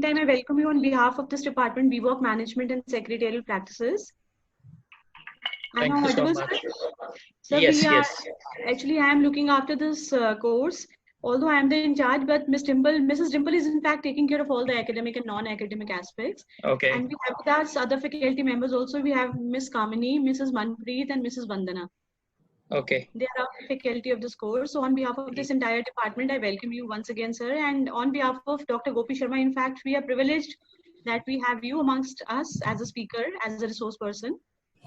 Time, I welcome you on behalf of this department, we work Management and Secretarial Practices. Thank you so much. Sir, Yes, we are yes. actually I am looking after this course. Although I am the in charge, but Mrs. Dimple is in fact taking care of all the academic and non-academic aspects. Okay. And we have with us other faculty members also. We have Miss Kamini, Mrs. Manpreet, and Mrs. Vandana. Okay. They are our faculty of this course. So on behalf of this entire department, I welcome you once again, sir. And on behalf of Dr. Gopi Sharma, in fact, we are privileged that we have you amongst us as a speaker, as a resource person.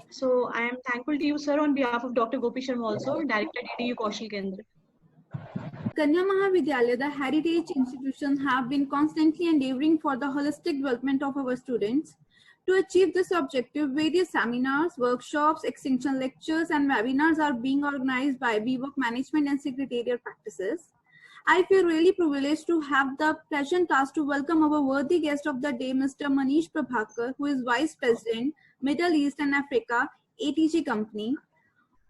So I am thankful to you, sir, on behalf of Dr. Gopi Sharma also, Director DDU Kaushal Kendra. Kanya Mahavidyalaya, the heritage institutions, have been constantly endeavoring for the holistic development of our students. To achieve this objective, various seminars, workshops, extension lectures, and webinars are being organized by WeWork Management and Secretarial Practices. I feel really privileged to have the pleasant task to welcome our worthy guest of the day, Mr. Manish Parbhakar, who is Vice President, Middle East and Africa, ATG Company.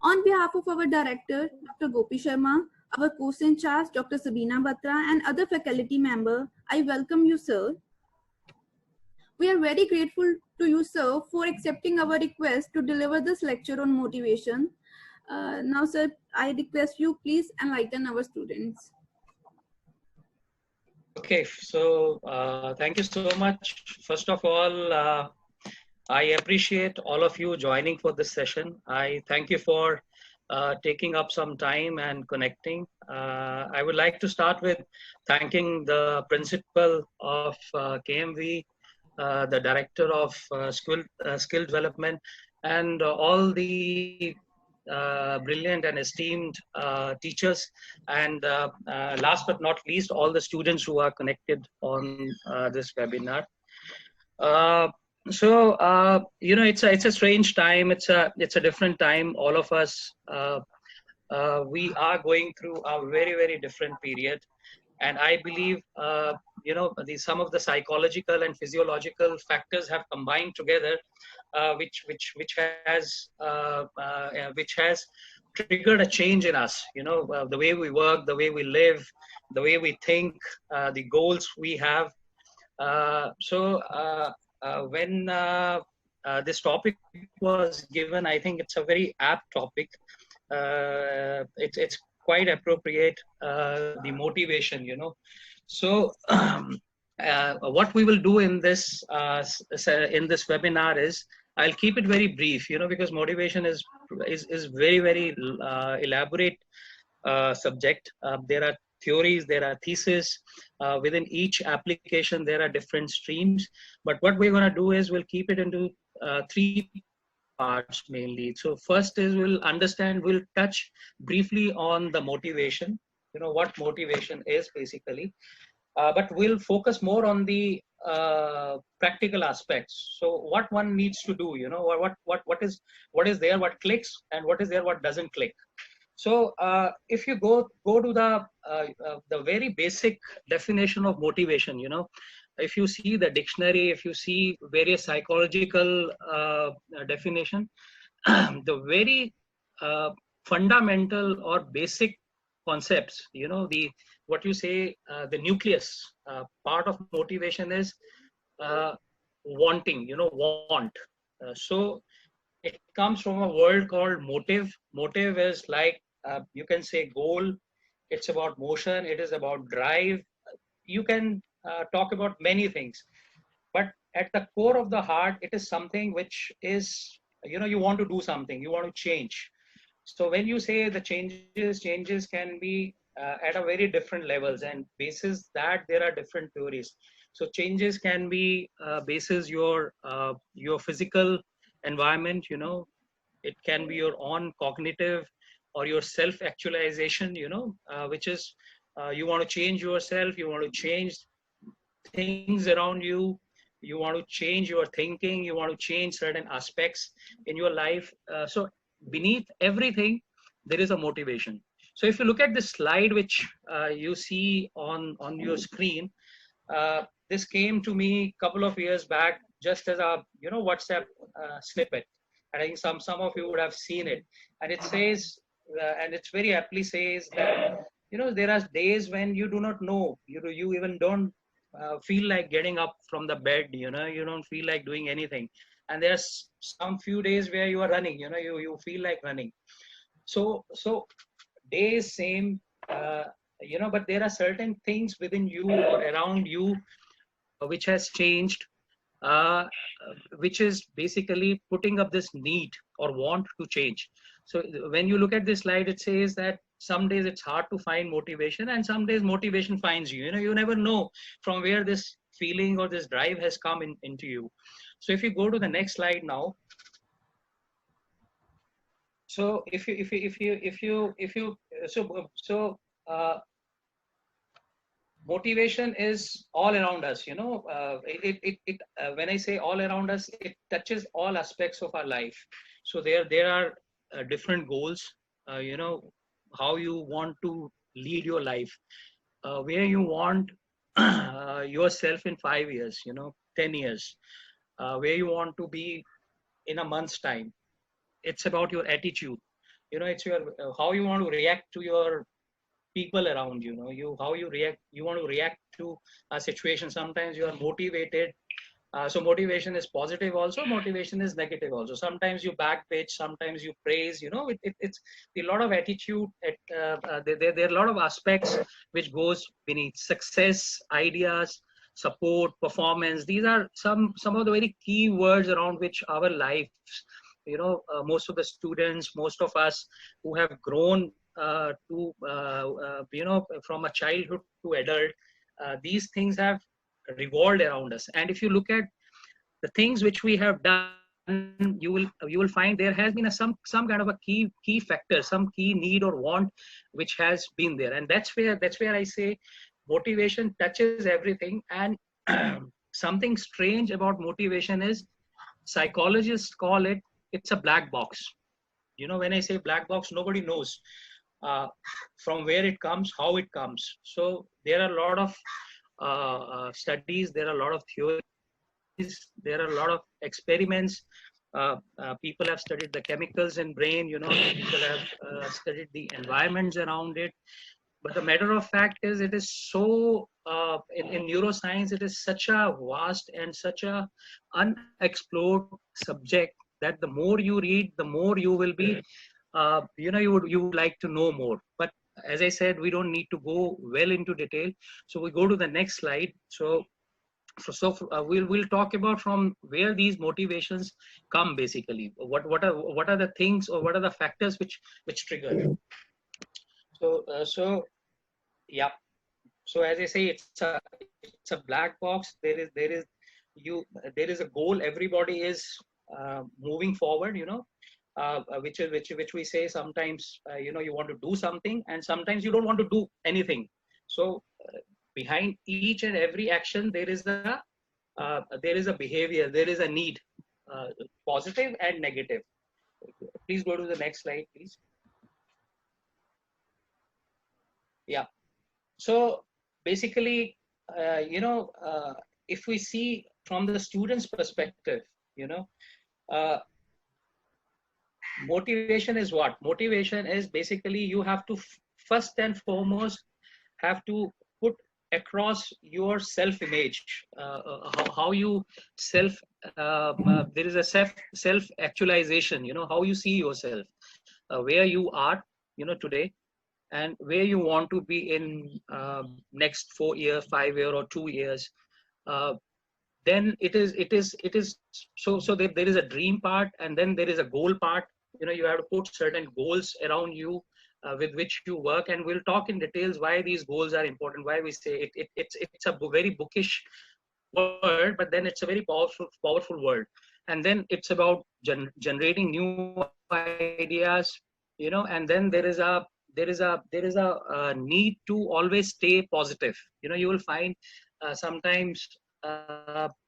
On behalf of our director, Dr. Gopi Sharma, our course in charge, Dr. Sabina Batra, and other faculty member, I welcome you, sir. We are very grateful to you, sir, for accepting our request to deliver this lecture on motivation. Now, sir, I request you please enlighten our students. Okay, so thank you so much. First of all, I appreciate all of you joining for this session. I thank you for taking up some time and connecting. I would like to start with thanking the principal of KMV, the director of skill development, and all the brilliant and esteemed teachers, and last but not least, all the students who are connected on this webinar. You know, it's a strange time. It's a different time. All of us, we are going through a very different period, and I believe you know, some of the psychological and physiological factors have combined together, which has triggered a change in us. You know, the way we work, the way we live, the way we think, the goals we have. When this topic was given, I think it's a very apt topic. It's quite appropriate, the motivation, you know. So what we will do in this webinar is, I'll keep it very brief, you know, because motivation is very elaborate subject. There are theories, there are theses. Within each application, there are different streams. But what we're going to do is, we'll keep it into three parts mainly. So first is, we'll touch briefly on the motivation, you know, what motivation is basically. But we'll focus more on the practical aspects. So what one needs to do, you know, what is there, what clicks, and what is there, what doesn't click. So if you go to the very basic definition of motivation, you know, if you see the dictionary, if you see various psychological definition, the very fundamental or basic concepts, you know, the nucleus part of motivation is wanting, you know, want. So it comes from a word called motive. Motive is like, you can say, goal. It's about motion. It is about drive. You can talk about many things, but at the core of the heart, it is something which is, you know, you want to do something, you want to change. So when you say the changes can be at a very different levels, and basis that there are different theories. So changes can be basis your physical environment, you know. It can be your own cognitive or your self-actualization, you know, which is you want to change yourself, you want to change things around you, you want to change your thinking, you want to change certain aspects in your life. So beneath everything, there is a motivation. So if you look at this slide, which you see on your screen, this came to me a couple of years back, just as a, you know, WhatsApp snippet. And I think some of you would have seen it. And it says, and it's very aptly says that, you know, there are days when you do not know, you even don't feel like getting up from the bed, you know, you don't feel like doing anything. And there's some few days where you are running, you know, you feel like running. So days same, you know, but there are certain things within you or around you which has changed, uh, which is basically putting up this need or want to change. So when you look at this slide, it says that some days it's hard to find motivation, and some days motivation finds you. You know, you never know from where this feeling or this drive has come into you. So if you go to the next slide now. So uh, motivation is all around us, you know. When I say all around us, it touches all aspects of our life. So there are different goals, you know, how you want to lead your life, where you want yourself in 5 years, you know, 10 years, where you want to be in a month's time. It's about your attitude, you know. It's your how you want to react to your people around you, know, you how you react, you want to react to a situation. Sometimes you are motivated, so motivation is positive also, motivation is negative also. Sometimes you backpitch, sometimes you praise, you know. It's a lot of attitude there are a lot of aspects which goes beneath success, ideas, support, performance. These are some of the very key words around which our lives, you know, most of the students, most of us who have grown you know, from a childhood to adult, these things have revolved around us. And if you look at the things which we have done, you will find there has been some kind of a key factor, some key need or want which has been there. And that's where I say motivation touches everything. And something strange about motivation is psychologists call it, it's a black box. You know, when I say black box, nobody knows from where it comes, how it comes. So there are a lot of studies, there are a lot of theories, there are a lot of experiments. People have studied the chemicals in brain, you know, people have studied the environments around it. But the matter of fact is, it is so, in neuroscience, it is such a vast and such a unexplored subject that the more you read, the more you will be, you know, you would like to know more. But as I said, we don't need to go well into detail. So we go to the next slide. So we'll talk about from where these motivations come basically. What are the things, or what are the factors which trigger? So yeah. So as I say, it's a black box. There is a goal. Everybody is moving forward, you know, which we say sometimes, you know, you want to do something, and sometimes you don't want to do anything. So behind each and every action, there is a behavior, there is a need, positive and negative. Please go to the next slide, please. Yeah. So basically, you know, if we see from the student's perspective, you know, motivation is what? Motivation is basically you have to first and foremost have to put across your self-image, how you self, there is a self-actualization, you know, how you see yourself, where you are, you know, today, and where you want to be in next 4 years, 5 years, or 2 years. Then it is so there is a dream part, and then there is a goal part. You know, you have to put certain goals around you with which you work, and we'll talk in details why these goals are important, why we say it's a very bookish word, but then it's a very powerful word. And then it's about generating new ideas, you know. And then there is a need to always stay positive. You know, you will find sometimes,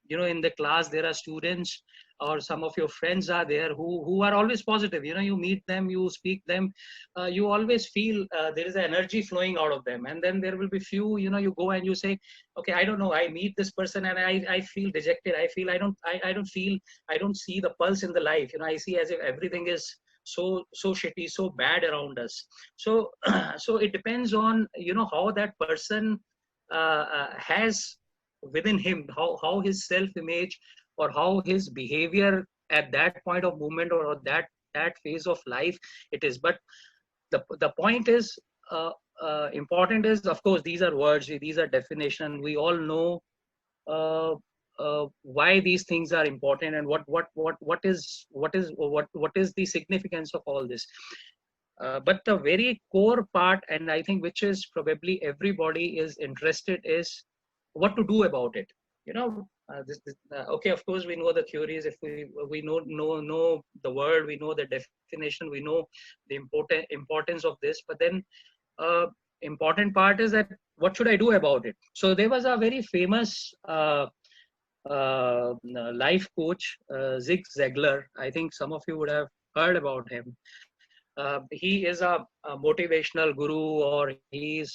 you know, in the class there are students or some of your friends are there who are always positive. You know, you meet them, you speak them, you always feel there is an energy flowing out of them. And then there will be few, you know, you go and you say, okay, I don't know, I meet this person and I feel dejected. I feel I don't see the pulse in the life. You know, I see as if everything is so shitty, so bad around us. So so it depends on, you know, how that person has within him, how his self-image or how his behavior at that point of movement or that phase of life it is. But the point is, important is, of course, these are words, these are definition. We all know uh, why these things are important and what is the significance of all this. But the very core part, and I think which is probably everybody is interested, is what to do about it. Okay, of course, we know the theories. If we know the word, we know the definition, we know the importance of this. But then, important part is that what should I do about it? So there was a very famous life coach, Zig Ziglar. I think some of you would have heard about him. He is a motivational guru, or he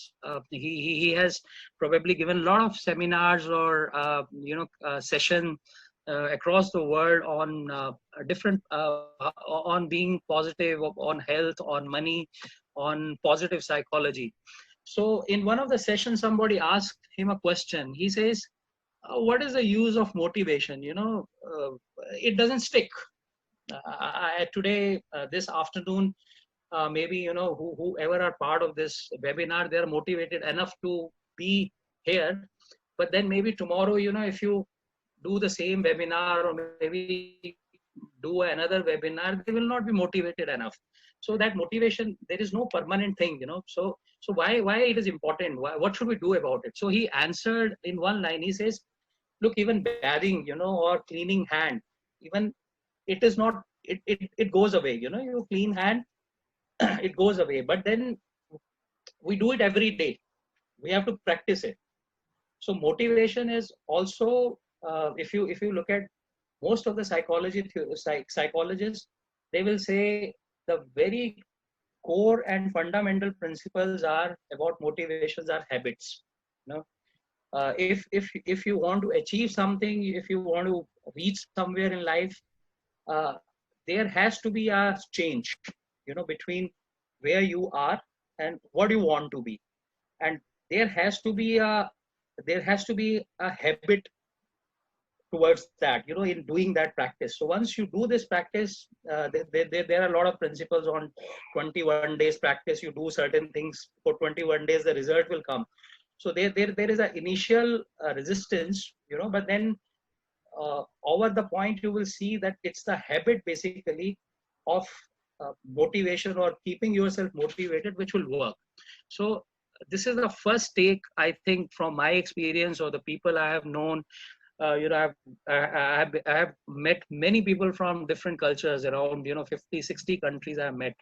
has probably given a lot of seminars or session across the world on different on being positive, on health, on money, on positive psychology. So in one of the sessions, somebody asked him a question. He says, what is the use of motivation? It doesn't stick. Today, this afternoon, maybe whoever are part of this webinar, they are motivated enough to be here. But then maybe tomorrow, if you do the same webinar or maybe do another webinar, they will not be motivated enough. So that motivation, there is no permanent thing. So why it is important? What should we do about it? So he answered in one line. He says, look, even bathing, or cleaning hand, even it is not, it goes away. You clean hand, it goes away. But then we do it every day. We have to practice it. So motivation is also, if you look at most of the psychologists, they will say the very core and fundamental principles are about motivations are habits. If you want to achieve something, if you want to reach somewhere in life, there has to be a change, between where you are and what you want to be, and there has to be a habit towards that, in doing that practice. So once you do this practice, there are a lot of principles on 21 days practice. You do certain things for 21 days, the result will come. So there is an initial resistance, but then over the point, you will see that it's the habit basically of motivation or keeping yourself motivated, which will work. So this is the first take, I think, from my experience or the people I have known. I have met many people from different cultures around, 50, 60 countries I have met.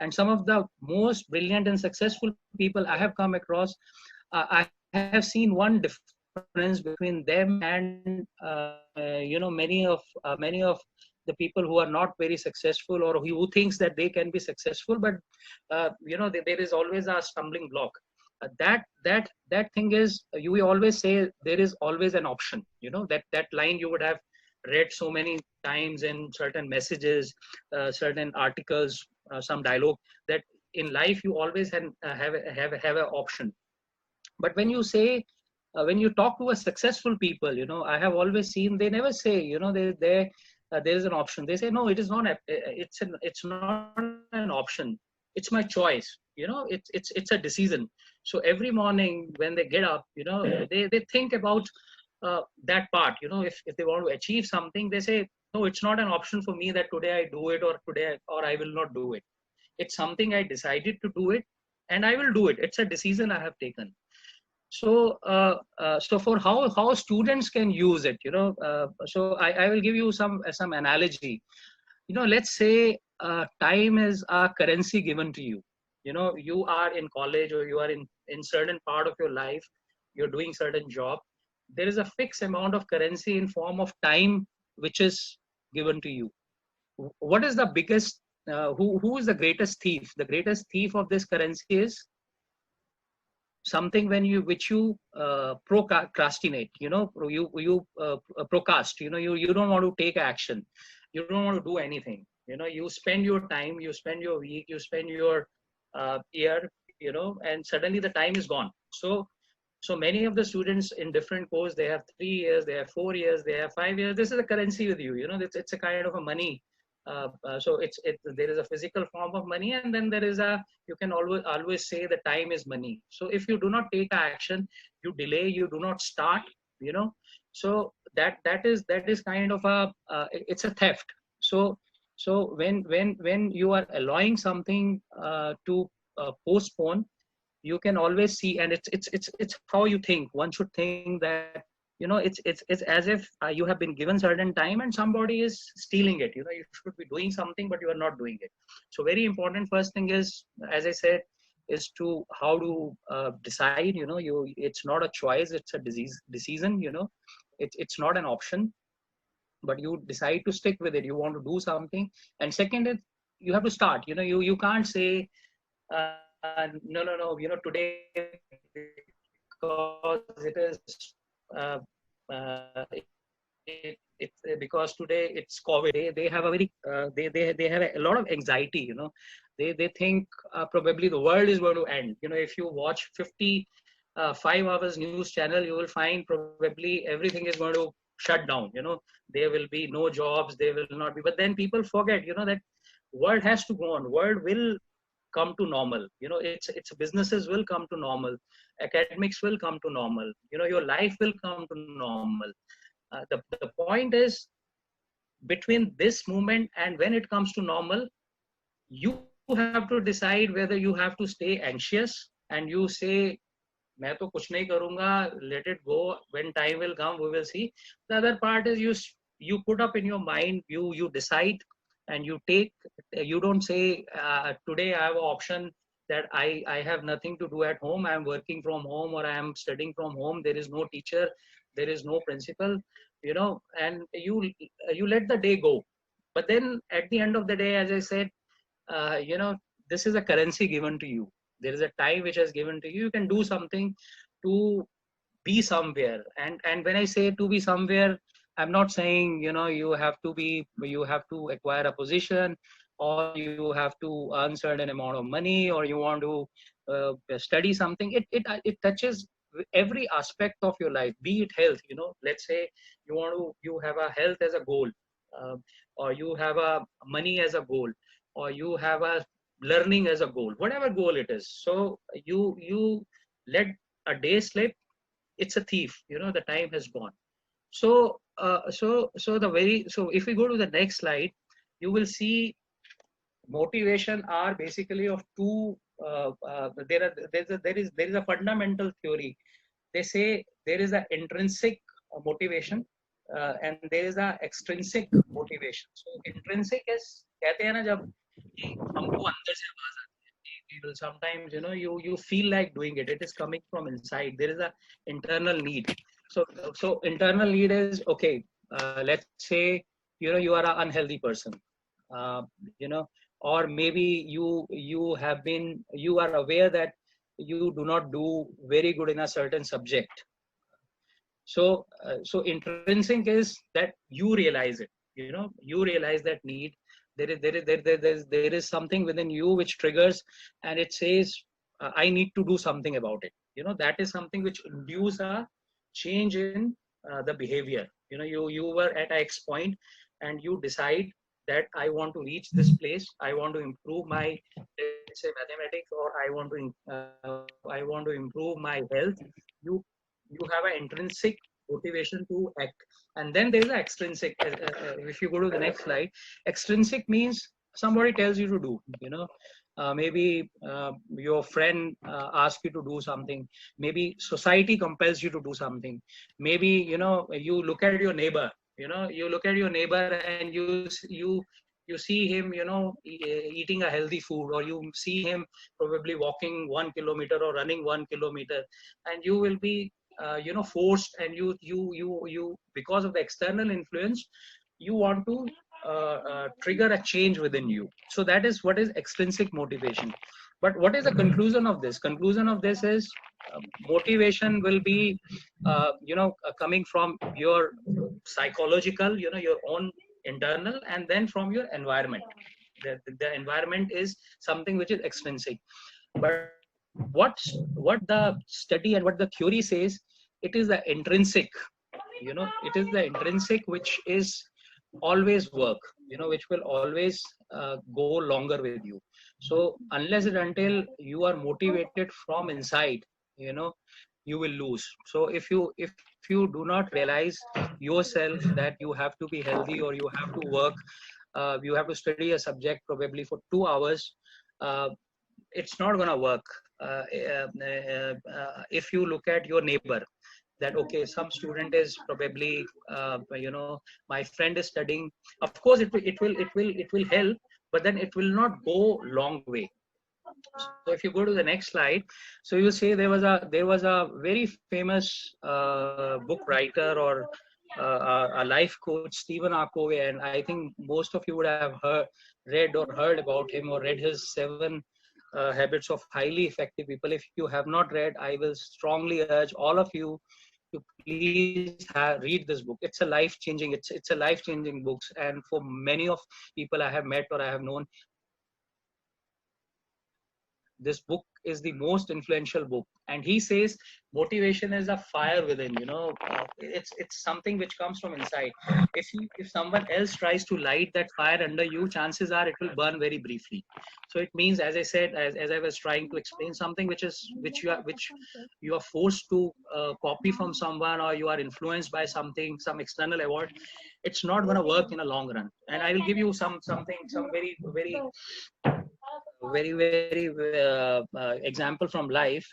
And some of the most brilliant and successful people I have come across, I have seen one difference between them and, many of the people who are not very successful or who thinks that they can be successful, but, there is always a stumbling block. That thing is, you always say there is always an option. That line you would have read so many times in certain messages, certain articles, some dialogue, that in life you always have an option. But when you say, when you talk to a successful people, I have always seen they never say, there is an option. They say, no, it is not. It's not an option. It's my choice. It's a decision. So every morning when they get up, they think about that part. If they want to achieve something, they say, no, it's not an option for me that today I do it or I will not do it. It's something I decided to do it, and I will do it. It's a decision I have taken. So, so for how students can use it, so I will give you some analogy. Let's say time is a currency given to you. You are in college or you are in certain part of your life, you're doing certain job. There is a fixed amount of currency in form of time which is given to you. What is the biggest, who is the greatest thief? The greatest thief of this currency is something which you procrastinate. You procrast. You don't want to take action. You don't want to do anything. You spend your time, you spend your week, you spend your year, and suddenly the time is gone. So So many of the students in different course, they have 3 years, they have 4 years, they have 5 years. This is a currency with you. It's a kind of a money. So there is a physical form of money, and then there is you can always say the time is money. So if you do not take action, you delay, you do not start, so that is kind of it's a theft. So when you are allowing something to postpone, you can always see, and it's how you think. One should think that it's as if you have been given certain time and somebody is stealing it. You should be doing something, but you are not doing it. So very important first thing is, as I said, is to how to decide. It's not a choice, it's a decision. It's not an option, but you decide to stick with it. You want to do something. And second is, you have to start. You can't say no, today, because it is because today it's COVID. They have a very they have a lot of anxiety. They think probably the world is going to end. If you watch 5 hours news channel, you will find probably everything is going to shut down. There will be no jobs, there will not be. But then people forget, that world has to go on. World will come to normal. It's businesses will come to normal, academics will come to normal, your life will come to normal. The point is, between this moment and when it comes to normal, you have to decide whether you have to stay anxious and you say, मैं तो कुछ नहीं करूंगा, let it go, when time will come we will see. The other part is you put up in your mind, you decide, and you don't say today I have an option that I have nothing to do at home, I am working from home, or I am studying from home, there is no teacher, there is no principal, and you let the day go. But then at the end of the day, as I said, this is a currency given to you. There is a time which is given to you. You can do something to be somewhere. And when I say to be somewhere, I'm not saying, you have to acquire a position, or you have to earn certain amount of money, or you want to study something. It touches every aspect of your life, be it health. Let's say you have a health as a goal, or you have a money as a goal, or you have a learning as a goal, whatever goal it is. So you let a day slip, it's a thief. The time has gone. So if we go to the next slide, you will see motivation are basically of two. There is a fundamental theory. They say there is an intrinsic motivation and there is a extrinsic motivation. So intrinsic is, कहते हैं ना जब हमको अंदर से आवाज आती है, we will sometimes you feel like doing it. It is coming from inside. There is a internal need. So internal need is, okay, let's say you are an unhealthy person, or maybe you are aware that you do not do very good in a certain subject. So intrinsic is that you realize it. You realize that need. There is something within you which triggers, and it says, I need to do something about it. That is something which induces a change in the behavior. You were at X point and you decide that I want to reach this place, I want to improve my, let's say, mathematics, or I want to improve my health. You have an intrinsic motivation to act. And then there's an extrinsic. If you go to the next slide, extrinsic means somebody tells you to do. Maybe your friend asks you to do something. Maybe society compels you to do something. Maybe you look at your neighbor. You look at your neighbor and you see him eating a healthy food, or you see him probably walking 1 kilometer or running 1 kilometer, and you will be forced, and you because of the external influence, you want to trigger a change within you. So that is what is extrinsic motivation. But what is the conclusion of this? Conclusion of this is motivation will be coming from your psychological, your own internal, and then from your environment. The environment is something which is extrinsic. But what the study and what the theory says, it is the intrinsic, it is the intrinsic which is always work, which will always go longer with you. So unless and until you are motivated from inside, you will lose. So if you do not realize yourself that you have to be healthy, or you have to work, you have to study a subject probably for 2 hours, uh, it's not going to work. If you look at your neighbor, that okay, some student is probably my friend is studying, of course it will help, but then it will not go long way. So if you go to the next slide, so you see there was a very famous book writer, or a life coach, Stephen R. Covey, and I think most of you would have read or heard about him, or read his 7 habits of highly effective people. If you have not read, I will strongly urge all of you to please read this book. It's a life changing. It's a life changing books, and for many of people I have met or I have known, this book is the most influential book. And he says motivation is a fire within, it's something which comes from inside. If someone else tries to light that fire under you, chances are it will burn very briefly. So it means, as I said, as I was trying to explain, something which you are forced to copy from someone, or you are influenced by something, some external award, it's not going to work in a long run. And I will give you some example from life.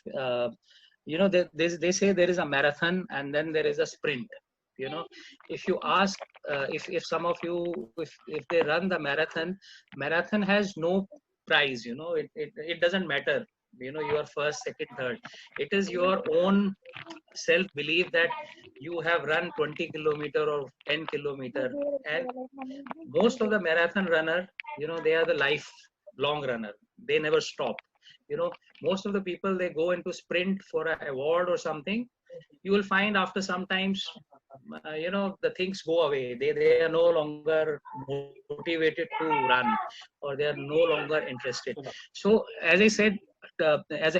They say there is a marathon and then there is a sprint. If you ask, if some of you, if they run the marathon has no prize. It doesn't matter, you are first, second, third. It is your own self belief that you have run 20 kilometer or 10 kilometer. And most of the marathon runner, they are the lifelong runner. They never stop. Most of the people, they go into sprint for an award or something. You will find after sometimes, the things go away. They are no longer motivated to run, or they are no longer interested. So as I said, as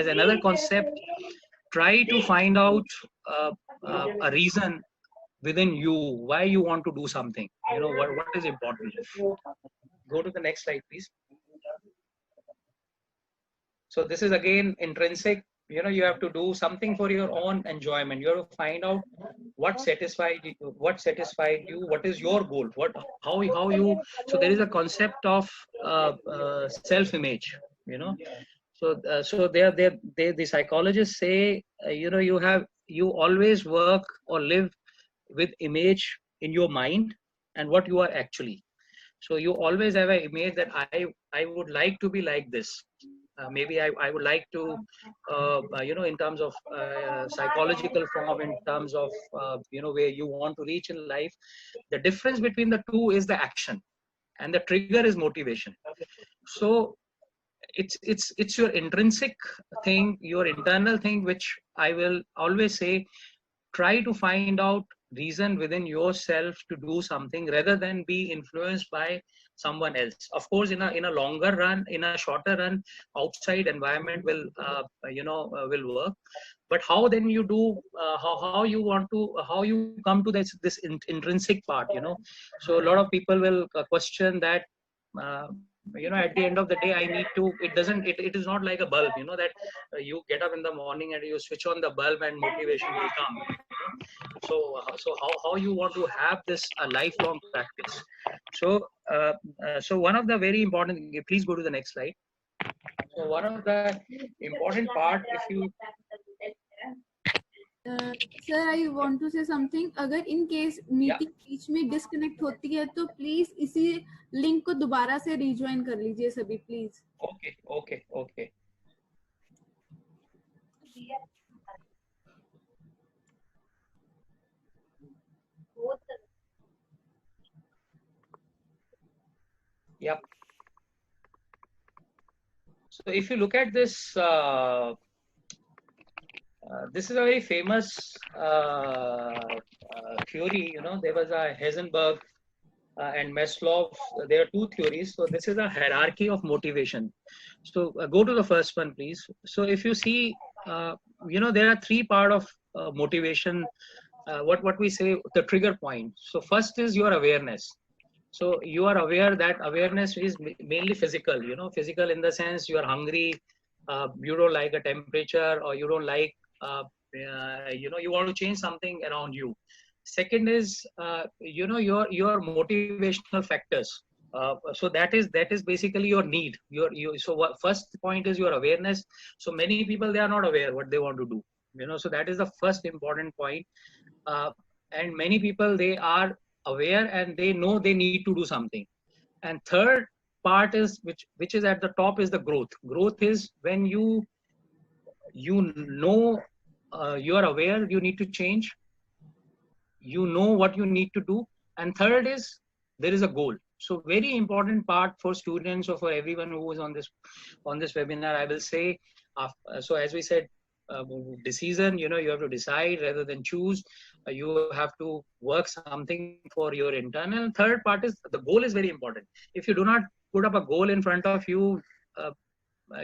another concept, try to find out a reason within you why you want to do something. What is important. Go to the next slide, please. So this is again intrinsic. You have to do something for your own enjoyment. You have to find out what satisfied you, what is your goal, how you. So there is a concept of self-image. So the psychologists say, you always work or live with image in your mind and what you are actually. So you always have an image that I would like to be like this. Maybe I would like to, in terms of psychological form, in terms of, where you want to reach in life. The difference between the two is the action, and the trigger is motivation. So it's your intrinsic thing, your internal thing, which I will always say, try to find out reason within yourself to do something rather than be influenced by someone else. Of course, in a longer run, in a shorter run, outside environment will will work. But how then you do, how you come to this intrinsic part. So a lot of people will question that. At the end of the day, I need to. It is not like a bulb. That you get up in the morning and you switch on the bulb and motivation will come. So how you want to have this a lifelong practice. So one of the very important. Please go to the next slide. So one of the important part, if you. Sir, I want to say something. अगर in case meeting बीच में disconnect होती है तो please इसी link को दोबारा से rejoin कर लीजिए सभी please. Okay. Yep. So if you look at this, this is a very famous theory. There was a Heisenberg and Maslow, there are two theories. So this is a hierarchy of motivation. So go to the first one, please. So if you see, there are three part of motivation. What we say, the trigger point. So first is your awareness. So you are aware that awareness is mainly physical. Physical in the sense you are hungry, you don't like a temperature, or you don't like, you want to change something around you. Second is, your motivational factors. So that is basically your need. So what, first point is your awareness. So many people, they are not aware what they want to do. So that is the first important point. And many people, they are aware and they know they need to do something. And third part is, which is at the top, is the growth. Growth is when you are aware you need to change, you know what you need to do. And third is, there is a goal. So very important part for students or for everyone who is on this webinar, I will say, so as we said, decision, you have to decide rather than choose. You have to work something for your internal. Third part is, the goal is very important. If you do not put up a goal in front of you,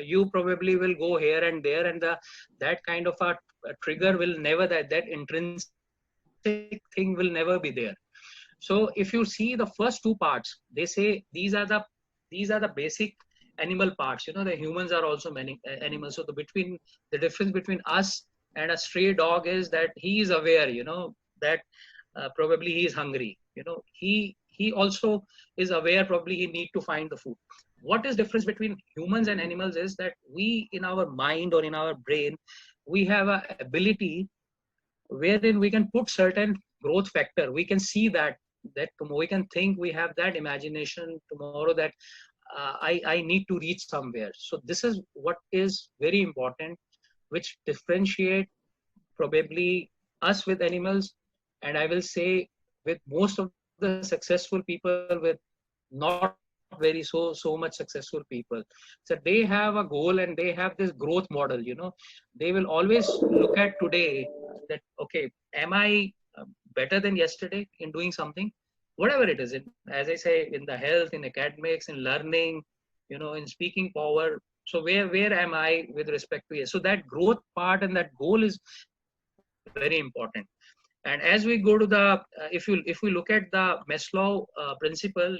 you probably will go here and there, and that kind of a trigger will never, that intrinsic thing will never be there. So if you see the first two parts, they say these are the basic animal parts. The humans are also many animals. So the difference between us and a stray dog is that he is aware, that probably he is hungry. He also is aware, probably he need to find the food. What is difference between humans and animals is that we, in our mind or in our brain, we have a ability wherein we can put certain growth factor. We can see that we can think, we have that imagination tomorrow that I need to reach somewhere. So this is what is very important, which differentiate probably us with animals, and I will say with most of the successful people, with not very so much successful people. So they have a goal and they have this growth model. They will always look at today, that okay, am I better than yesterday in doing something, whatever it is, as I say, in the health, in academics, in learning, in speaking power. So where am I with respect to it? So that growth part and that goal is very important. And as we go to the, if we look at the Maslow principle,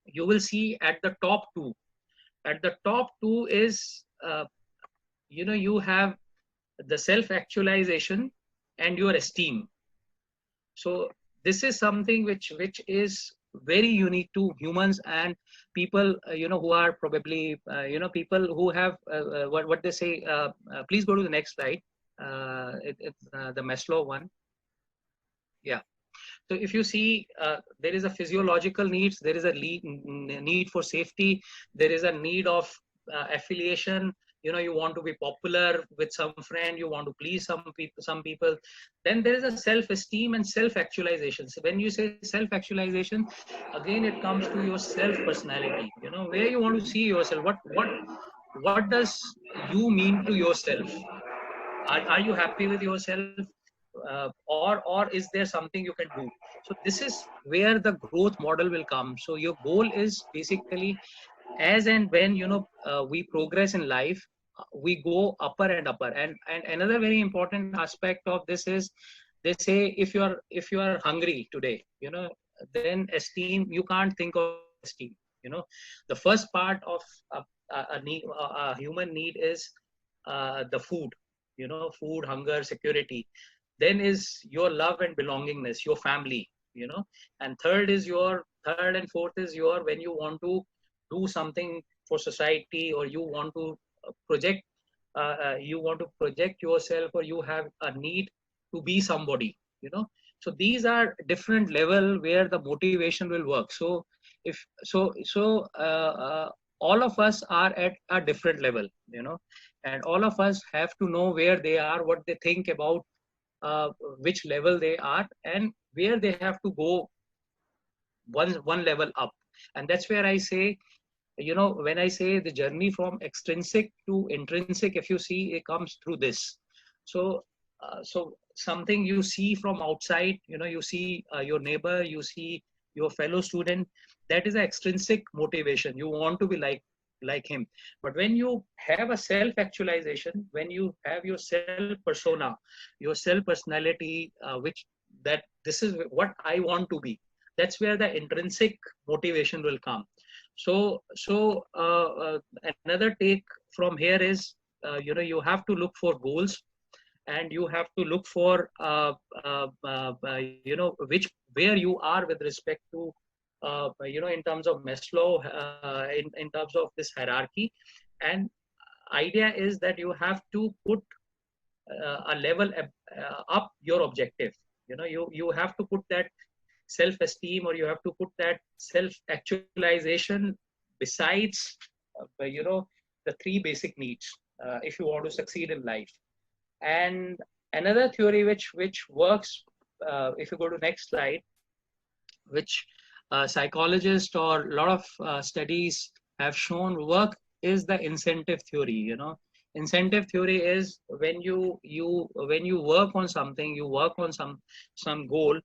you will see at the top two. At the top two is, you have the self-actualization and your esteem. So this is something which is very unique to humans and people, who are probably, people who have, what they say, please go to the next slide, the Maslow one. Yeah. So if you see, there is a physiological needs, there is a need for safety, there is a need of affiliation. You want to be popular with some friend, you want to please some people. Then there is a self-esteem and self-actualization. So when you say self-actualization, again it comes to your self-personality. Where you want to see yourself. What does you mean to yourself? Are you happy with yourself? Or is there something you can do? So this is where the growth model will come. So your goal is basically, as and when we progress in life, we go upper and upper. And another very important aspect of this is, they say, if you are hungry today, then esteem, you can't think of esteem. The first part of a human need is the food. Food, hunger, security. Then is your love and belongingness, your family. And third and fourth is when you want to do something for society, or you want to project yourself, or you have a need to be somebody. So these are different level where the motivation will work. So all of us are at a different level, and all of us have to know where they are, what they think about, which level they are, and where they have to go one level up. And that's where I say, when I say the journey from extrinsic to intrinsic, if you see, it comes through this. So something you see from outside, you see your neighbor, you see your fellow student, that is an extrinsic motivation. You want to be like him. But when you have a self actualization, when you have your self persona, your self personality, which that this is what I want to be, that's where the intrinsic motivation will come. So another take from here is, you have to look for goals, and you have to look for which where you are with respect to in terms of Maslow, in terms of this hierarchy. And idea is that you have to put a level up your objective. You have to put that self esteem, or you have to put that self actualization besides the three basic needs, if you want to succeed in life. And another theory which works, if you go to next slide, which psychologists or a lot of studies have shown work, is the incentive theory. Incentive theory is when you work on something, you work on some goal,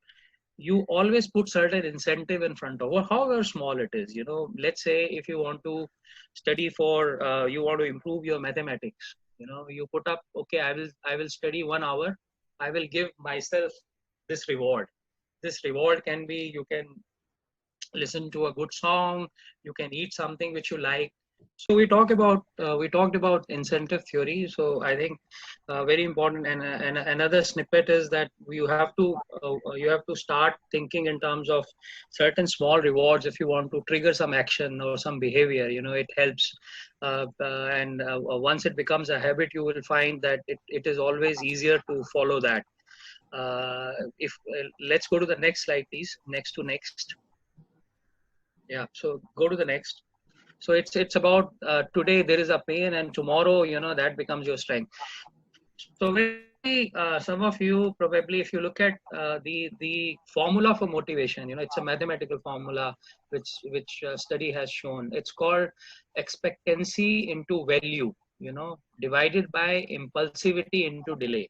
you always put certain incentive in front of, or however small it is. Let's say if you want to study for, you want to improve your mathematics, you put up, okay, I will study 1 hour, I will give myself this reward. This reward can be, you can listen to a good song, you can eat something which you like. So we talked about incentive theory. So I think very important, and another snippet is that you have to start thinking in terms of certain small rewards if you want to trigger some action or some behavior. It helps, and once it becomes a habit, you will find that it is always easier to follow that. If let's go to the next slide, please. Next. Yeah. So go to the next. So it's about today there is a pain, and tomorrow that becomes your strength. So maybe some of you probably, if you look at the formula for motivation, it's a mathematical formula which study has shown. It's called expectancy into value, divided by impulsivity into delay.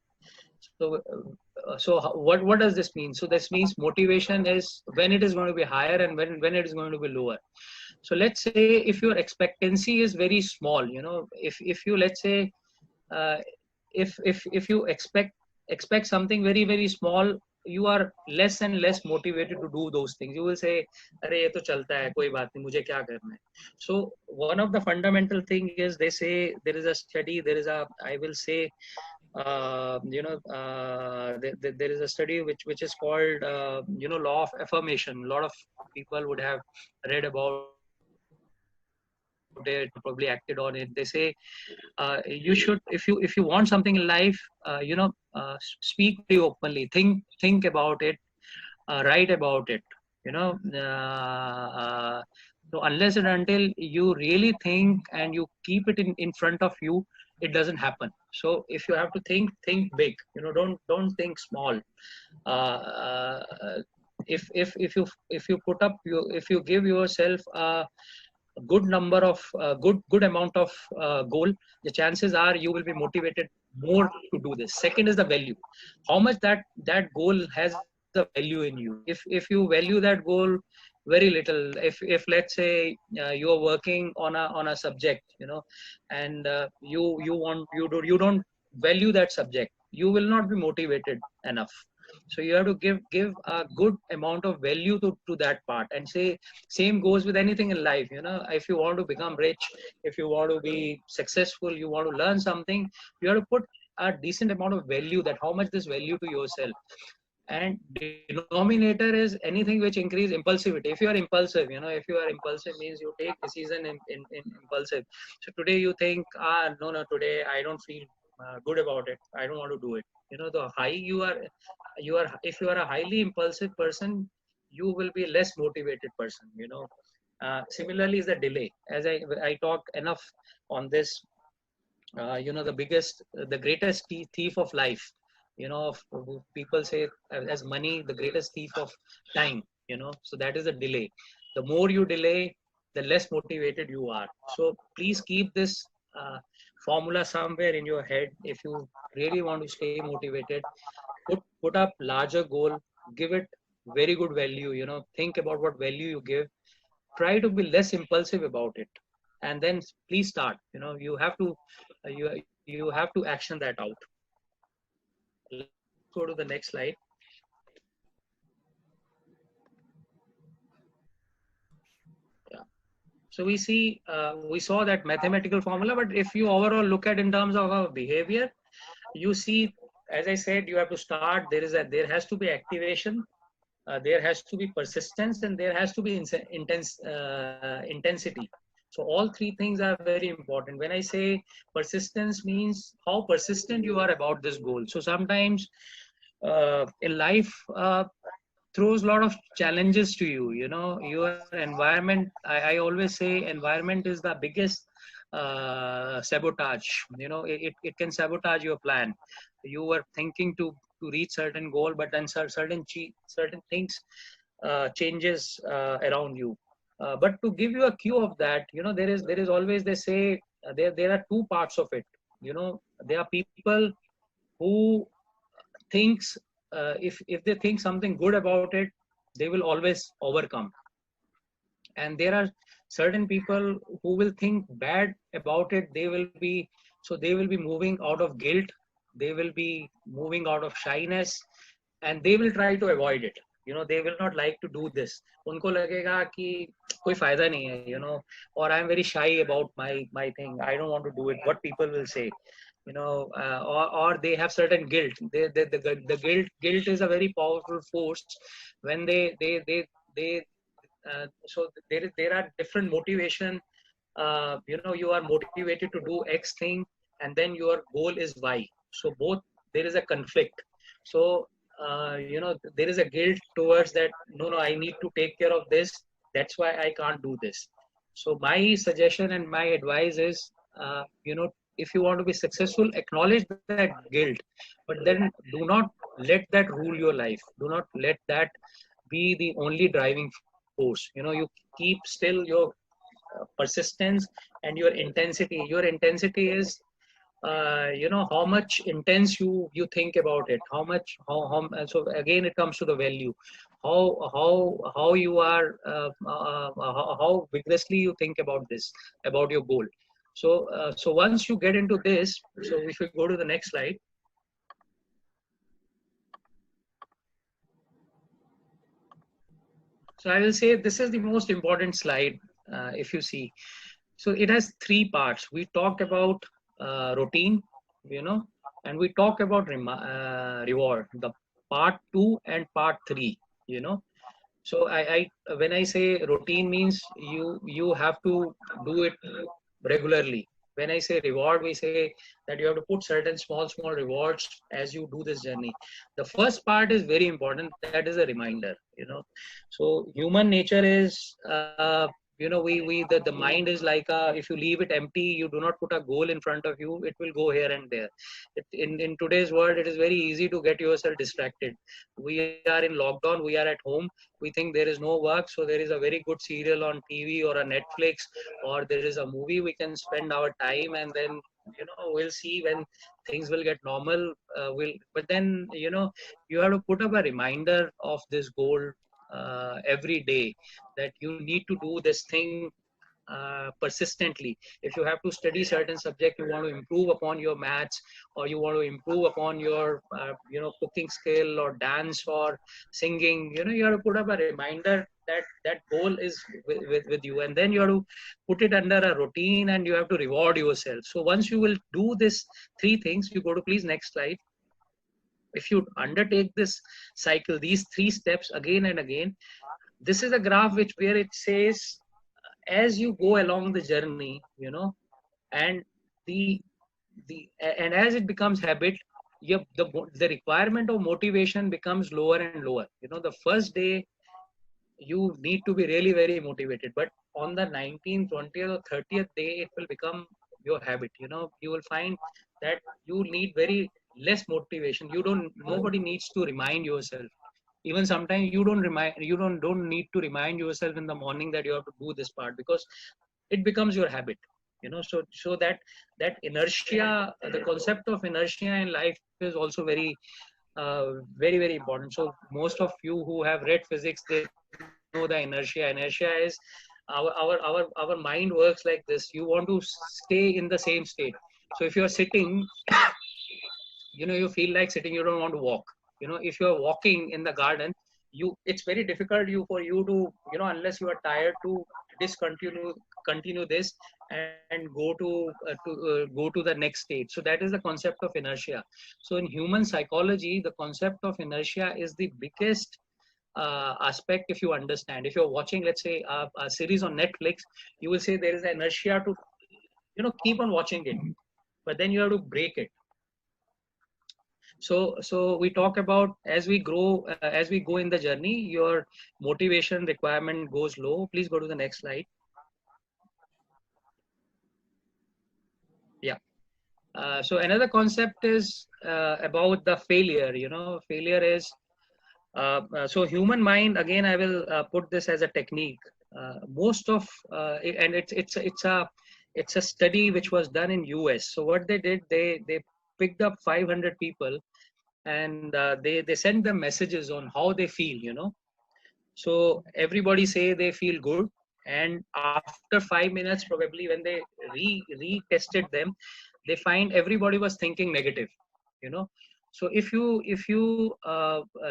So what does this mean? So this means motivation is when it is going to be higher and when it is going to be lower. So let's say if your expectancy is very small, if you, let's say, if you expect something very, very small, you are less and less motivated to do those things. You will say, "Arey, ye to chalta hai, koi baat nahi, mujhe kya karna hai." So one of the fundamental thing is, they say there is a study, I will say, there is a study which is called law of affirmation. A lot of people would have read about it, probably acted on it. They say you should, if you want something in life, speak very openly, think about it, write about it. So unless and until you really think and you keep it in front of you, it doesn't happen. So if you have to think big. Don't think small. If you put up if you give yourself a good number of good amount of goal, the chances are you will be motivated more to do this. Second is the value. How much that goal has the value in you. If you value that goal very little, if let's say you are working on a subject, and you don't value that subject, you will not be motivated enough. So you have to give a good amount of value to that part. And say same goes with anything in life. If you want to become rich, if you want to be successful, you want to learn something, you have to put a decent amount of value, that how much this value to yourself. And denominator is anything which increase impulsivity. If you are impulsive, means you take decision in impulsive. So today you think, no, today I don't feel good about it, I don't want to do it. The high you are if you are a highly impulsive person, you will be a less motivated person. Similarly is the delay. As I talked enough on this. The greatest thief of life, people say as money, the greatest thief of time. So that is a delay. The more you delay, the less motivated you are. So please keep this formula somewhere in your head. If you really want to stay motivated, put up larger goal, give it very good value, think about what value you give. Try to be less impulsive about it, and then please start. You have to you have to action that out. Let's go to the next slide. Yeah. So we saw that mathematical formula, but if you overall look at in terms of our behavior, you see, as I said, you have to start. There has to be activation, there has to be persistence, and there has to be intensity. So all three things are very important. When I say persistence, means how persistent you are about this goal. So sometimes in life throws a lot of challenges to you. Your environment, I always say environment is the biggest sabotage. It can sabotage your plan. You were thinking to reach certain goal, but then certain things changes around you. But to give you a cue of that, there is always, they say, there are two parts of it. There are people who thinks, if they think something good about it, they will always overcome. And there are certain people who will think bad about it. They will be moving out of guilt, they will be moving out of shyness, and they will try to avoid it. They will not like to do this. Unko lagega ki koi fayda nahi hai, or I'm very shy about my thing, I don't want to do it, what people will say. Or they have certain guilt. The guilt is a very powerful force. When they so there are different motivation. You are motivated to do X thing, and then your goal is Y. So both, there is a conflict. So there is a guilt towards that. No, I need to take care of this. That's why I can't do this. So my suggestion and my advice is, if you want to be successful, acknowledge that guilt, but then do not let that rule your life. Do not let that be the only driving force. You keep still your persistence and your intensity. Your intensity is, how much intense you think about it. So again, it comes to the value. How you are, how vigorously you think about this, about your goal. So once you get into this, so if we go to the next slide. So I will say this is the most important slide, if you see. So it has three parts. We talked about routine, and we talk about reward, the part 2 and part 3. So I when I say routine, means you have to do it regularly. When I say reward, we say that you have to put certain small rewards as you do this journey. The first part is very important, that is a reminder. So human nature is, the mind is like if you leave it empty, you do not put a goal in front of you, it will go here and there. In today's world, it is very easy to get yourself distracted. We are in lockdown, we are at home, we think there is no work, so there is a very good serial on TV or a Netflix, or there is a movie we can spend our time, and then we'll see when things will get normal. But then you have to put up a reminder of this goal every day, that you need to do this thing persistently. If you have to study certain subject, you want to improve upon your maths, or you want to improve upon your cooking skill or dance or singing, you have to put up a reminder that that goal is with you, and then you have to put it under a routine, and you have to reward yourself. So once you will do this three things, you go to please next slide. If you undertake this cycle, these three steps again and again, this is a graph where it says, as you go along the journey, and and as it becomes habit, the requirement of motivation becomes lower and lower. The first day you need to be really very motivated, but on the 19th, 20th or 30th day, it will become your habit. You will find that you need very less motivation. Nobody needs to remind yourself. Even sometimes you don't need to remind yourself in the morning that you have to do this part, because it becomes your habit. So that inertia, the concept of inertia in life is also very very, very important. So most of you who have read physics, they know the inertia. Inertia is our mind works like this. You want to stay in the same state. So if you're sitting, you feel like sitting, you don't want to walk. If you're walking in the garden, it's very difficult for you to, unless you are tired, to continue this and go to the next stage. So that is the concept of inertia. So in human psychology, the concept of inertia is the biggest aspect. If you understand, if you're watching, let's say, a series on Netflix, you will say there is an inertia to keep on watching it, but then you have to break it. So we talk about, as we grow, as we go in the journey, your motivation requirement goes low. Please go to the next slide. Yeah. So another concept is about the failure. Failure is so human mind. Again, I will put this as a technique. Most of and it's a study which was done in US. So what they did, they picked up 500 people, and they sent them messages on how they feel. So everybody say they feel good, and after 5 minutes, probably, when they retested them, they find everybody was thinking negative. So if you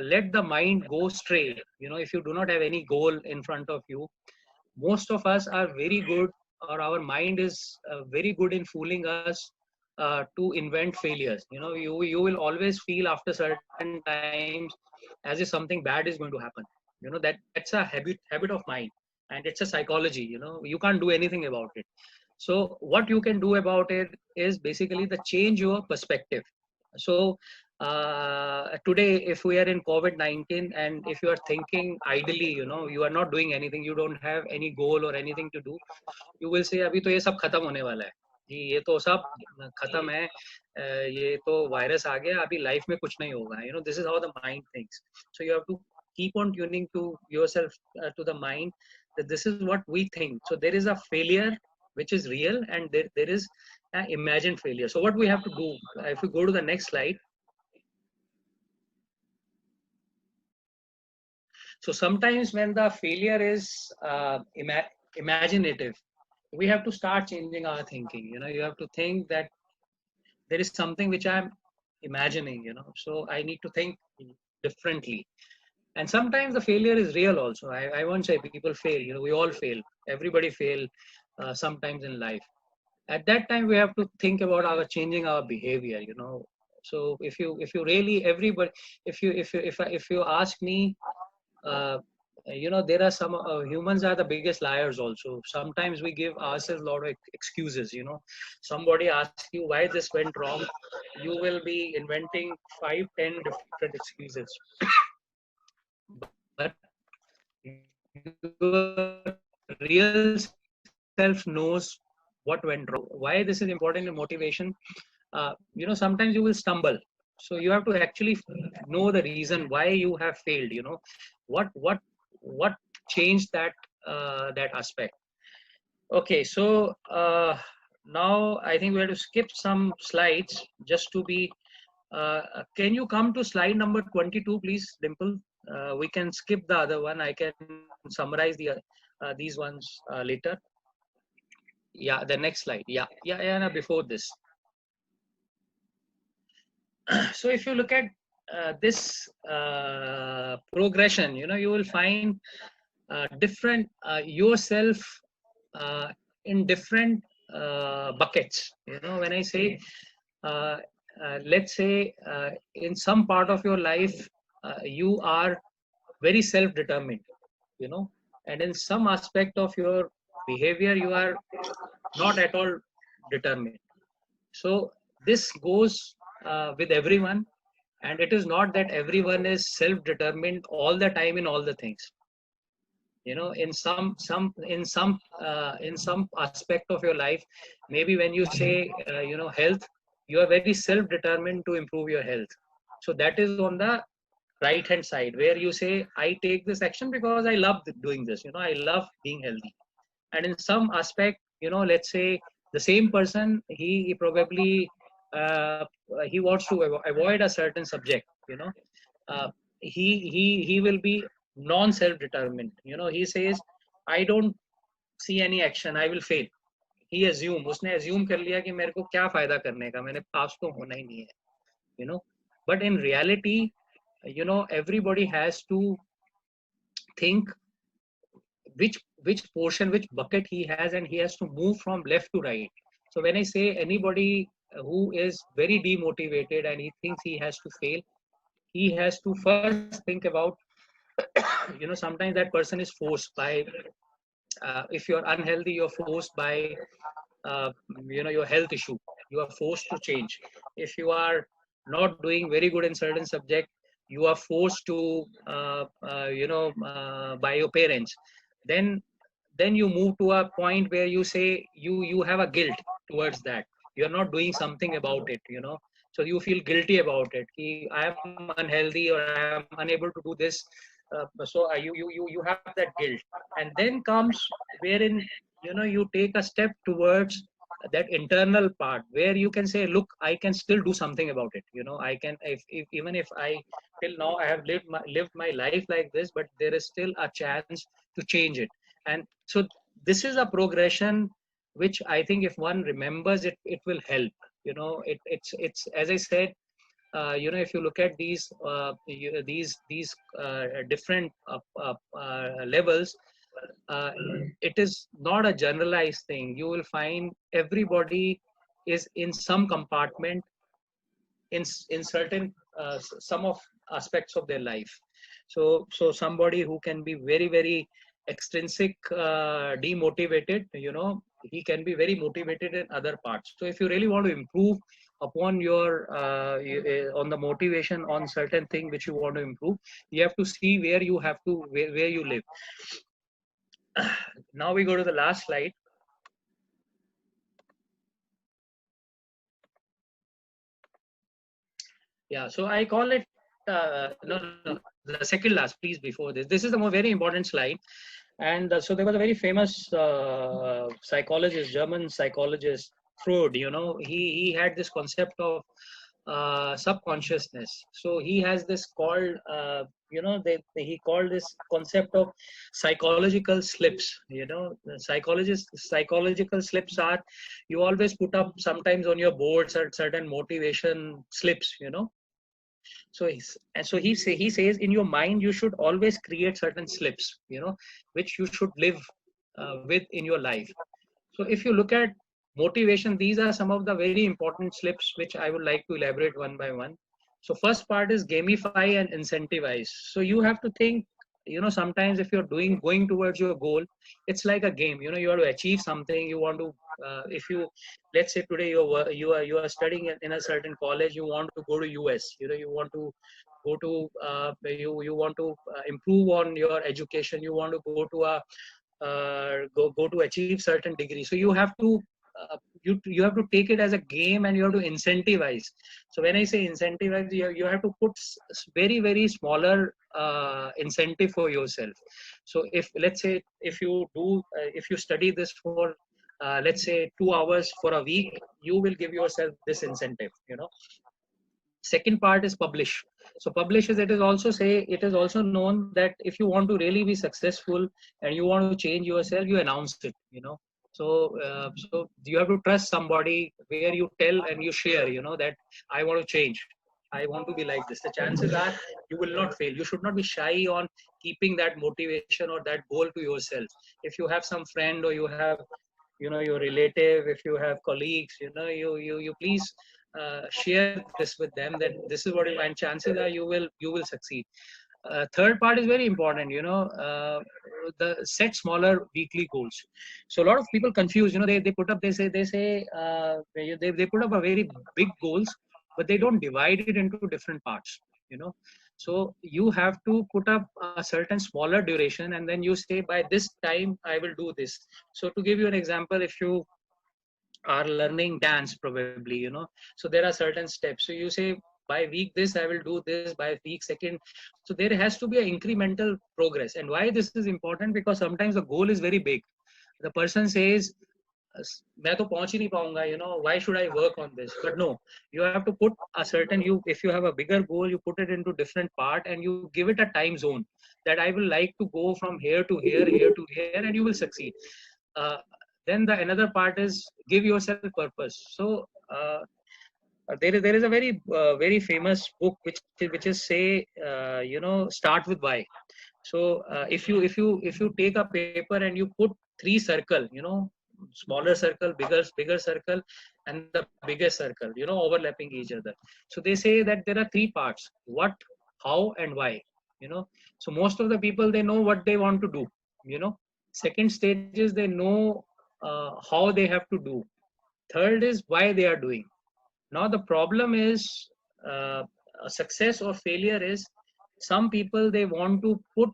let the mind go stray, if you do not have any goal in front of you, most of us are very good, or our mind is very good in fooling us to invent failures. You will always feel after certain times as if something bad is going to happen. That's a habit of mind, and it's a psychology. You can't do anything about it. So what you can do about it is basically the change your perspective. So today, if we are in COVID-19, and if you are thinking idly, you are not doing anything, you don't have any goal or anything to do, you will say, अभी तो ये सब खत्म होने वाला है जी, ये तो सब खत्म है, ये तो वायरस आ गया, अभी लाइफ में कुछ नहीं होगा. This is how the mind thinks. So you have to keep on tuning to yourself, to the mind, that this is what we think. So there is a failure which is real, and there is an imagined failure. So what we have to do, if we go to the next slide. So sometimes when the failure is imaginative, we have to start changing our thinking. You have to think that there is something which I'm imagining, so I need to think differently. And sometimes the failure is real also. I won't say people fail. We all fail. Everybody fail sometimes in life. At that time, we have to think about changing our behavior. So if you really, everybody, if you ask me, there are some humans are the biggest liars also. Sometimes we give ourselves a lot of excuses. Somebody asks you why this went wrong, you will be inventing 5-10 different excuses. But your real self knows what went wrong. Why this is important in motivation? Sometimes you will stumble. So you have to actually know the reason why you have failed. What changed that aspect. Okay, so now I think we have to skip some slides just to be. Can you come to slide number 22, please, Dimple? We can skip the other one. I can summarize these ones later. Yeah, the next slide. Yeah. No, before this. So if you look at this progression, you will find different yourself in different buckets. When I say, let's say, in some part of your life, you are very self-determined, and in some aspect of your behavior, you are not at all determined. So this goes with everyone, and it is not that everyone is self-determined all the time in all the things. In some aspect of your life, maybe when you say health, you are very self-determined to improve your health. So that is on the right hand side, where you say, I take this action because I love doing this. I love being healthy. And in some aspect, let's say the same person, he probably he wants to avoid a certain subject, uh, he will be non self determined. He says, I don't see any action, I will fail. He उसने assume कर लिया कि मेरे को क्या फायदा करने का, मैंने पास तो होना ही नहीं है, but in reality, everybody has to think which portion, which bucket he has, and he has to move from left to right. So when I say anybody who is very demotivated and he thinks he has to fail, he has to first think about sometimes that person is forced by if you're unhealthy, you're forced by uh, your health issue, you are forced to change. If you are not doing very good in certain subject, you are forced to by your parents. Then you move to a point where you say you have a guilt towards that, you're not doing something about it, so you feel guilty about it. I am unhealthy or I am unable to do this, you have that guilt. And then comes wherein you take a step towards that internal part where you can say, look, I can still do something about it. I can, if even if I till now I have lived my life like this, but there is still a chance to change it. And so this is a progression which I think if one remembers it, it will help. It's as I said, if you look at these different levels, it is not a generalized thing. You will find everybody is in some compartment in certain some of aspects of their life. So somebody who can be very, very extrinsic demotivated, he can be very motivated in other parts. So if you really want to improve upon your on the motivation on certain thing which you want to improve, you have to see where you have to where you live. Now we go to the last slide. Yeah, so I call it no, the second last, please, before this. This is the very important slide. And so there was a very famous psychologist, German psychologist, Freud. He had this concept of subconsciousness. So he has this called, he called this concept of psychological slips. The psychological slips are, you always put up sometimes on your boards or certain motivation slips. So he says in your mind you should always create certain slips, which you should live with in your life. So if you look at motivation, these are some of the very important slips which I would like to elaborate one by one. So first part is gamify and incentivize. So you have to think, sometimes if you're going towards your goal, it's like a game. You have to achieve something. You want to, if you, let's say today you are studying in a certain college, you want to go to US. You want to go to you want to improve on your education. You want to go to a go to achieve certain degree. So you have to you have to take it as a game, and you have to incentivize. So when I say incentivize, you have to put very, very smaller incentive for yourself. So if, let's say, if you study this for let's say 2 hours for a week, you will give yourself this incentive. Second part is publish. So publish is, it is also known that if you want to really be successful and you want to change yourself, you announce it. So you have to trust somebody where you tell and you share, that I want to change. I want to be like this. The chances are you will not fail. You should not be shy on keeping that motivation or that goal to yourself. If you have some friend, or you have, your relative, if you have colleagues, you please share this with them, that this is what, and chances are you will succeed. Third part is very important, the set smaller weekly goals. So a lot of people confuse, they put up, they say they put up a very big goals, but they don't divide it into different parts. So you have to put up a certain smaller duration, and then you say, by this time I will do this. So to give you an example, if you are learning dance, probably, so there are certain steps. So you say, by week this I will do this, by week second. So there has to be an incremental progress. And why this is important? Because sometimes the goal is very big. The person says, मैं तो पहुंच ही नहीं पाऊंगा, why should I work on this? But no, you have to put a certain, if you have a bigger goal, you put it into different part and you give it a time zone that I will like to go from here to here, here to here, and you will succeed. uh, then the another part is give yourself purpose. So there is a very famous book which is say, start with why. So if you take a paper and you put three circle, smaller circle, bigger circle, and the biggest circle, overlapping each other. So they say that there are three parts: what, how, and why. So most of the people, they know what they want to do. Second stage is they know how they have to do. Third is why they are doing. Now the problem is, success or failure is, some people, they want to put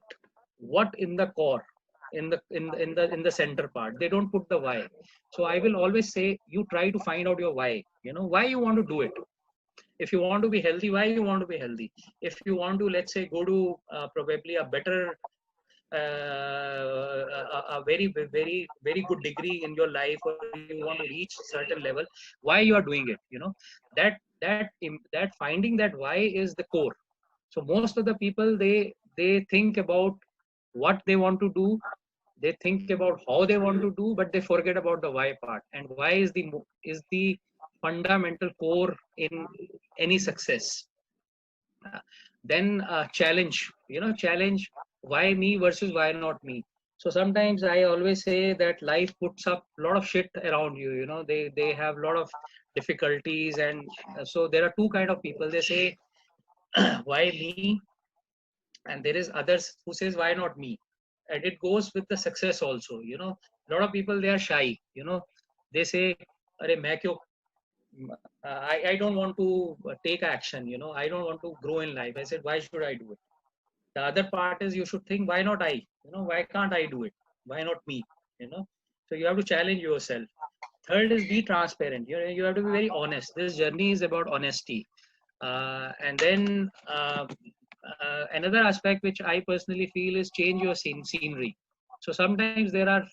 what in the core, in the center part. They don't put the why. So I will always say, you try to find out your why. Why you want to do it. If you want to be healthy, why you want to be healthy. If you want to, let's say, go to probably a better, a very good degree in your life, or you want to reach certain level, why you are doing it. That finding that why is the core. So most of the people, they think about what they want to do, they think about how they want to do, but they forget about the why part. And why is the fundamental core in any success. Then challenge, challenge, why me versus why not me. So sometimes I always say that life puts up a lot of shit around you. They have a lot of difficulties. And so there are two kind of people. They say, why me, and there is others who says, why not me. And it goes with the success also. A lot of people, they are shy. They say, Arey, main kyo, I don't want to take action. I don't want to grow in life. I said, why should I do it? The other part is, you should think, why not I? Why can't I do it? Why not me? So you have to challenge yourself. Third is, be transparent. You have to be very honest. This journey is about honesty. And then another aspect which I personally feel is, change your scenery. So sometimes there are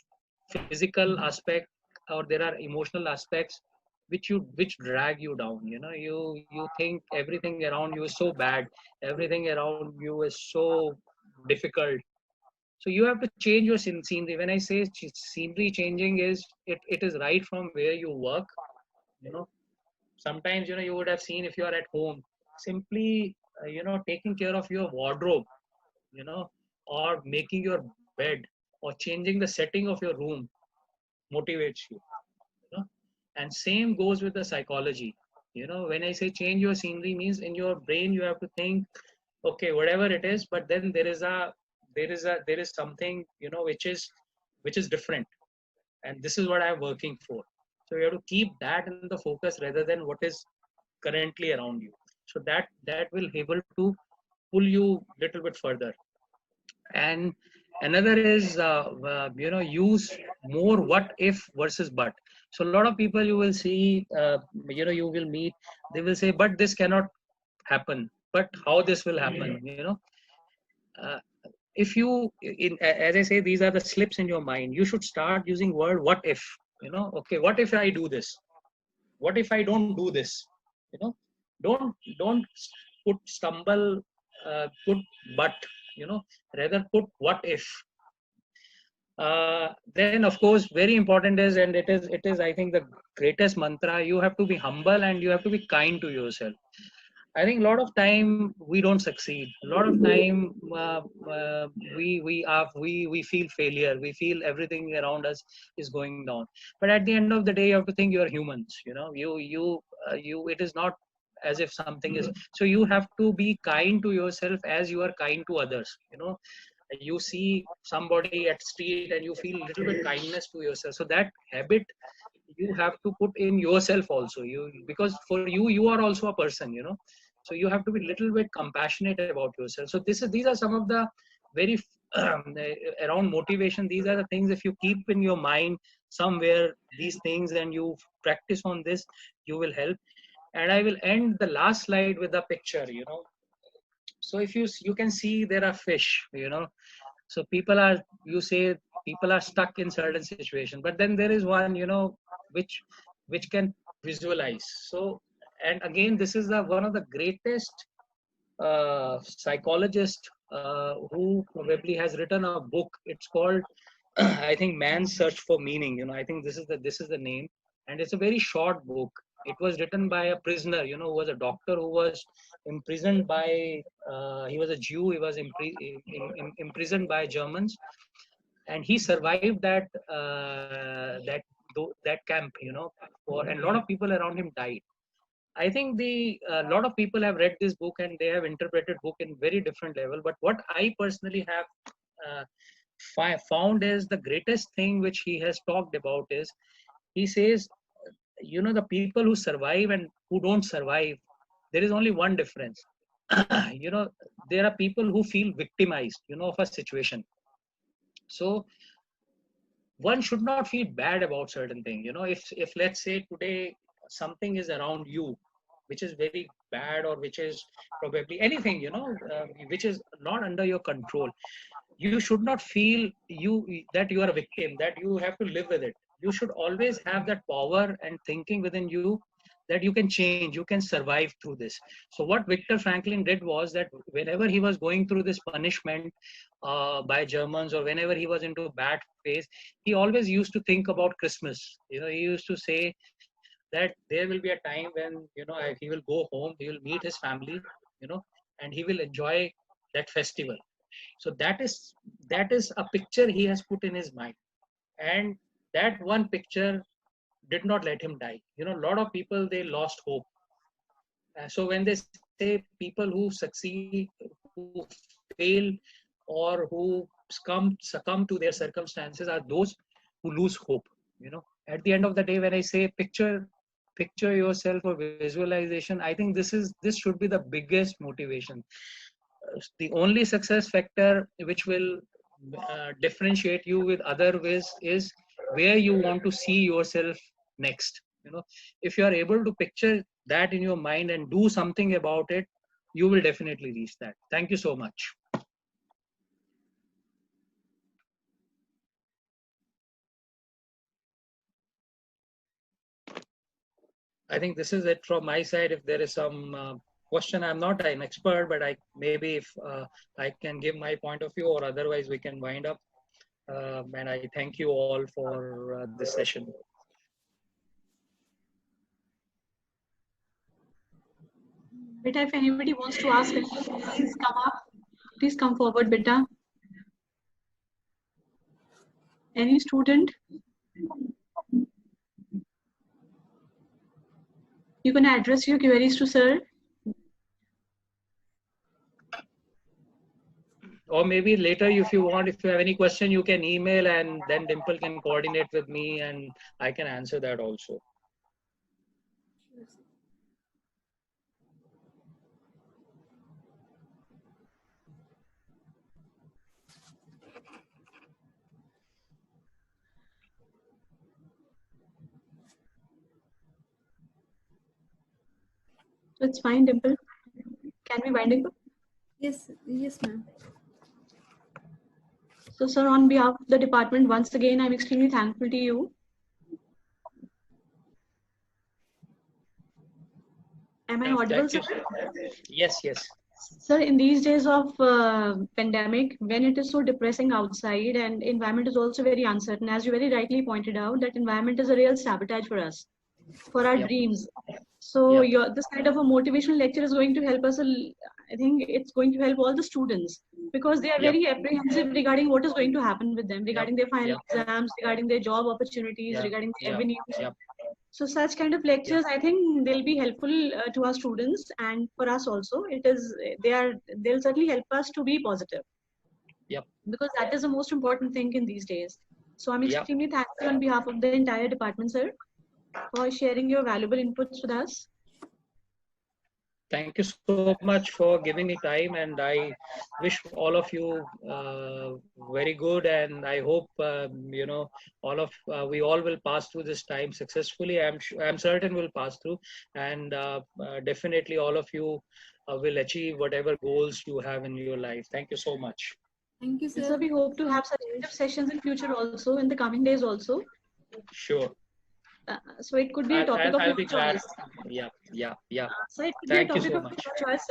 physical aspect, or there are emotional aspects which drag you down. You think everything around you is so bad, everything around you is so difficult. So you have to change your scenery. When I say scenery changing, is it is right from where you work. Sometimes you would have seen, if you are at home, simply taking care of your wardrobe, or making your bed, or changing the setting of your room motivates you. And same goes with the psychology. When I say change your scenery, means in your brain you have to think, okay, whatever it is, but then there is something which is different, and this is what I'm working for. So you have to keep that in the focus rather than what is currently around you. So that will able to pull you little bit further. And another is, use more what if versus but. So a lot of people, you will see, you will meet, they will say, but this cannot happen, but how this will happen. uh, if you, as I say, these are the slips in your mind. You should start using word what if. Okay, what if I do this? What if I don't do this? you know don't put stumble, put but, rather put what if. Then of course, very important is, and it is I think the greatest mantra, you have to be humble and you have to be kind to yourself. I think a lot of time we don't succeed. A lot of time we feel failure. We feel everything around us is going down. But at the end of the day, you have to think you are humans. You. It is not as if something is. So you have to be kind to yourself as you are kind to others. You see somebody at street and you feel little bit kindness to yourself. So that habit you have to put in yourself also. Because for you are also a person. So you have to be little bit compassionate about yourself. So these are some of the very around motivation. These are the things, if you keep in your mind somewhere these things and you practice on this, you will help. And I will end the last slide with a picture. So if you can see, there are fish. So people are, you say people are stuck in certain situations, but then there is one, which can visualize. So, and again, this is the one of the greatest psychologist who probably has written a book. It's called I think Man's Search for Meaning. I think this is the name, and it's a very short book. It was written by a prisoner, who was a doctor who was imprisoned by. He was a Jew. He was imprisoned by Germans, and he survived that camp. And a lot of people around him died. I think a lot of people have read this book and they have interpreted book in very different level. But what I personally have found is the greatest thing which he has talked about is, he says, the people who survive and who don't survive, there is only one difference. There are people who feel victimized, of a situation. So one should not feel bad about certain things. If let's say today something is around you which is very bad, or which is probably anything, which is not under your control, you should not feel that you are a victim, that you have to live with it. You should always have that power and thinking within you that you can change, you can survive through this. So what Viktor Franklin did was that whenever he was going through this punishment by Germans, or whenever he was into a bad phase, he always used to think about Christmas. He used to say that there will be a time when, he will go home, he will meet his family, and he will enjoy that festival. So that is a picture he has put in his mind. And that one picture did not let him die. A lot of people, they lost hope. So when they say people who succeed, who fail, or who succumb to their circumstances, are those who lose hope. At the end of the day, when I say picture yourself, or visualization, I think this should be the biggest motivation. The only success factor which will differentiate you with other ways is where you want to see yourself next. If you are able to picture that in your mind and do something about it, you will definitely reach that. Thank you so much. I think this is it from my side. If there is some question, I'm not an expert, but maybe if I can give my point of view, or otherwise we can wind up. And I thank you all for this session. Beta, if anybody wants to ask anything, please come up. Please come forward, Beta. Any student? You can address your queries to sir. Or maybe later, if you want, if you have any question, you can email, and then Dimple can coordinate with me and I can answer that also. So it's fine, Dimple. Can we wind it up? Yes, ma'am. So, sir, on behalf of the department, once again, I'm extremely thankful to you. Am I audible, sir? Yes. Sir, in these days of pandemic, when it is so depressing outside and environment is also very uncertain, as you very rightly pointed out, that environment is a real sabotage for us, for our dreams. So this kind of a motivational lecture is going to help us. I think it's going to help all the students, because they are very apprehensive regarding what is going to happen with them, regarding their final exams, regarding their job opportunities, regarding the avenues. So such kind of lectures, I think they'll be helpful to our students, and for us also. They'll certainly help us to be positive. Because that is the most important thing in these days. So I'm extremely thankful on behalf of the entire department, sir, for sharing your valuable inputs with us. Thank you so much for giving me time, and I wish all of you very good, and I hope we all will pass through this time successfully. I'm certain we'll pass through, and definitely all of you will achieve whatever goals you have in your life. Thank you so much. Thank you, And sir. so we hope to have such active sessions in future also, in the coming days also. Sure. So it could be a topic of I'll your be glad. choice. Yeah. So it could be a Thank you topic so of much. your choice.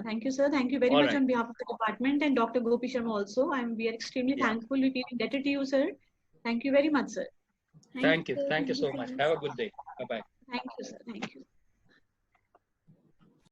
Thank you, sir. Thank you very All much right. on behalf of the department and Dr. Gopi Sharma also. We are extremely Yeah. thankful. We feel indebted to you, sir. Thank you very much, sir. Thank you. sir. Thank you so sir. much. Have a good day. Bye-bye. Thank you, sir. Thank you.